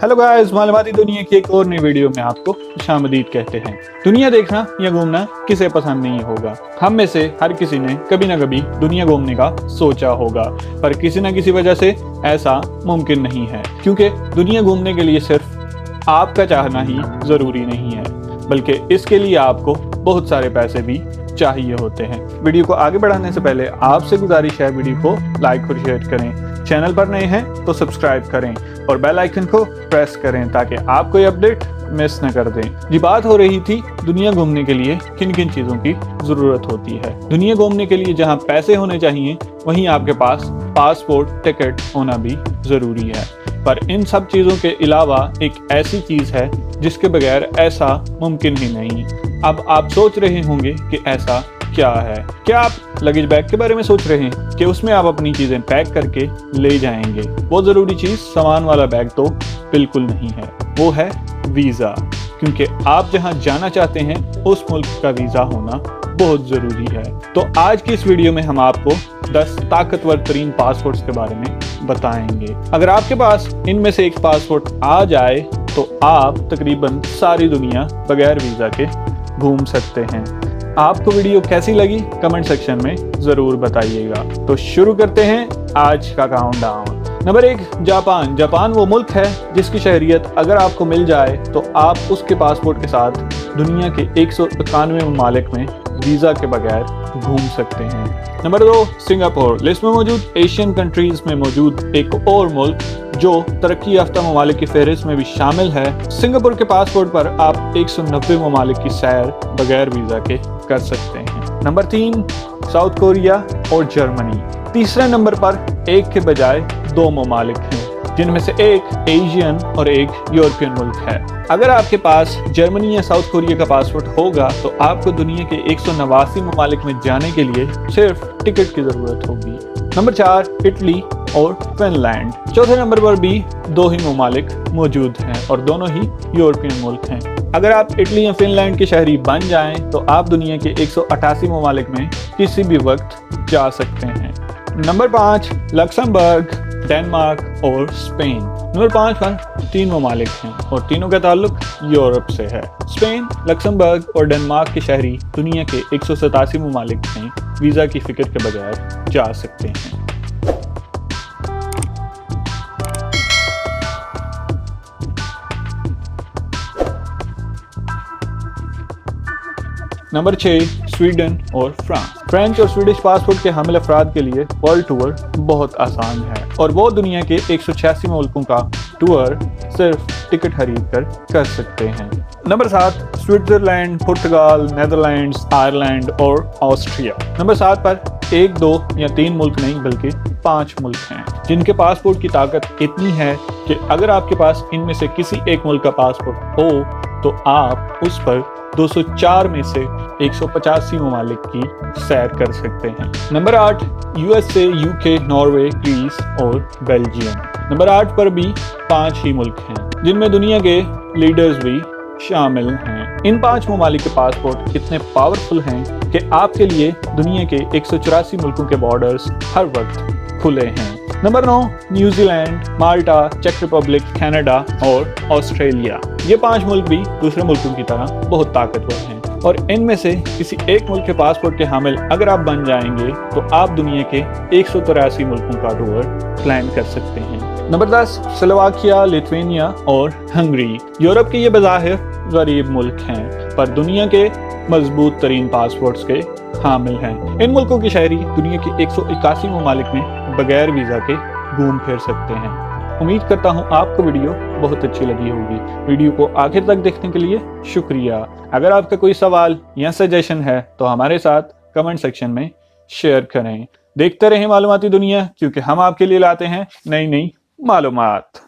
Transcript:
Hello guys, मालूमाती दुनिया की एक और नई वीडियो में आपको खुशामदीद कहते हैं। दुनिया देखना या घूमना किसे पसंद नहीं होगा। हम में से हर किसी ने कभी ना कभी दुनिया घूमने का सोचा होगा, पर किसी न किसी वजह से ऐसा मुमकिन नहीं है, क्योंकि दुनिया घूमने के लिए सिर्फ आपका चाहना ही ज़रूरी नहीं है, बल्कि इसके लिए आपको बहुत सारे पैसे भी चाहिए होते हैं। वीडियो को आगे बढ़ाने से पहले आपसे गुजारिश है, वीडियो को लाइक और शेयर करें। चैनल पर नए हैं तो सब्सक्राइब करें और बेल आइकन को प्रेस करें ताकि आप कोई अपडेट मिस न कर दें। जी, बात हो रही थी दुनिया घूमने के लिए किन किन चीज़ों की ज़रूरत होती है। दुनिया घूमने के लिए जहां पैसे होने चाहिए, वहीं आपके पास पासपोर्ट टिकट होना भी ज़रूरी है। पर इन सब चीज़ों के अलावा एक ऐसी चीज़ है जिसके बगैर ऐसा मुमकिन ही नहीं। अब आप सोच रहे होंगे कि ऐसा क्या है। क्या आप लगेज बैग के बारे में सोच रहे हैं कि उसमें आप अपनी चीज़ें पैक करके ले जाएंगे? वो ज़रूरी चीज़ सामान वाला बैग तो बिल्कुल नहीं है, वो है वीज़ा। क्योंकि आप जहां जाना चाहते हैं उस मुल्क का वीज़ा होना बहुत ज़रूरी है। तो आज की इस वीडियो में हम आपको 10 ताकतवर तरीन पासपोर्ट्स के बारे में बताएंगे। अगर आपके पास इनमें से एक पासपोर्ट आ जाए तो आप तकरीबन सारी दुनिया बगैर वीज़ा के घूम सकते हैं। आपको वीडियो कैसी लगी कमेंट सेक्शन में ज़रूर बताइएगा। तो शुरू करते हैं आज का काउंटडाउन। Number 1, Japan. जापान वो मुल्क है जिसकी शहरियत अगर आपको मिल जाए तो आप उसके पासपोर्ट के साथ दुनिया के 191 ममालिक में वीज़ा के बगैर घूम सकते हैं। Number 2, Singapore. लिस्ट में मौजूद एशियन कंट्रीज में मौजूद एक और मुल्क जो तरक्की याफ्ता ममालिक की फहरिस्त में भी शामिल है। सिंगापुर के पासपोर्ट पर आप 190 ममालिक की सैर बगैर वीज़ा के कर सकते हैं। नंबर 3, साउथ कोरिया और जर्मनी। तीसरे नंबर पर एक के बजाय 2 ममालिक हैं, जिनमें से एक एशियन और एक यूरोपियन मुल्क है। अगर आपके पास जर्मनी या साउथ कोरिया का पासपोर्ट होगा तो आपको दुनिया के 189 ममालिक में जाने के लिए सिर्फ टिकट की ज़रूरत होगी। नंबर 4, इटली और फिनलैंड। चौथे नंबर पर भी 2 ही ममालिक मौजूद हैं और दोनों ही यूरोपियन मुल्क हैं। अगर आप इटली या फिनलैंड के शहरी बन जाएं तो आप दुनिया के 188 ममालिक में किसी भी वक्त जा सकते हैं। नंबर 5, लक्समबर्ग, डेनमार्क और स्पेन। नंबर 5 पर 3 ममालिक हैं और तीनों का ताल्लुक यूरोप से है। स्पेन, लक्समबर्ग और डेनमार्क के शहरी दुनिया के 187 ममालिक में वीज़ा की फिक्र के बगैर जा सकते हैं। नंबर 6, स्वीडन और फ्रांस। फ्रेंच और स्वीडिश पासपोर्ट के हामिल अफराद के लिए वर्ल्ड टूर बहुत आसान है और वो दुनिया के 186 मुल्कों का टूर सिर्फ टिकट खरीद कर सकते हैं। नंबर 7, स्विट्जरलैंड, पुर्तगाल, नेदरलैंड्स, आयरलैंड और ऑस्ट्रिया। नंबर 7 पर 1, 2 या 3 मुल्क नहीं बल्कि 5 मुल्क हैं जिनके पासपोर्ट की ताकत इतनी है कि अगर आपके पास इनमें से किसी एक मुल्क का पासपोर्ट हो तो आप उस पर 204 में से 185 ममालिक की सैर कर सकते हैं। Number 8, USA, UK, Norway, Greece और बेल्जियम। नंबर 8 पर भी 5 ही मुल्क हैं जिनमें दुनिया के लीडर्स भी शामिल हैं। इन 5 ममालिक के पासपोर्ट इतने पावरफुल हैं कि आपके लिए दुनिया के 184 मुल्कों के बॉर्डर्स हर वक्त खुले हैं। नंबर 9, न्यूजीलैंड, माल्टा, चेक रिपब्लिक, कनाडा और ऑस्ट्रेलिया। ये 5 मुल्क भी दूसरे मुल्कों की तरह बहुत ताकतवर हैं और इनमें से किसी एक मुल्क के पासपोर्ट के हामिल अगर आप बन जाएंगे तो आप दुनिया के 183 मुल्कों का टूर प्लान कर सकते हैं। नंबर 10, स्लोवाकिया, लिथुआनिया और हंगरी। यूरोप के ये बज़ाहिर गरीब मुल्क हैं पर दुनिया के मजबूत तरीन पासपोर्ट्स के हामिल हैं। इन मुल्कों की शहरी दुनिया के 181 ममालिक में बगैर वीज़ा के घूम फिर सकते हैं। उम्मीद करता हूँ आपको वीडियो बहुत अच्छी लगी होगी। वीडियो को आखिर तक देखने के लिए शुक्रिया। अगर आपका कोई सवाल या सजेशन है तो हमारे साथ कमेंट सेक्शन में शेयर करें। देखते रहें मालूमाती दुनिया, क्योंकि हम आपके लिए लाते हैं नई नई मालूमात।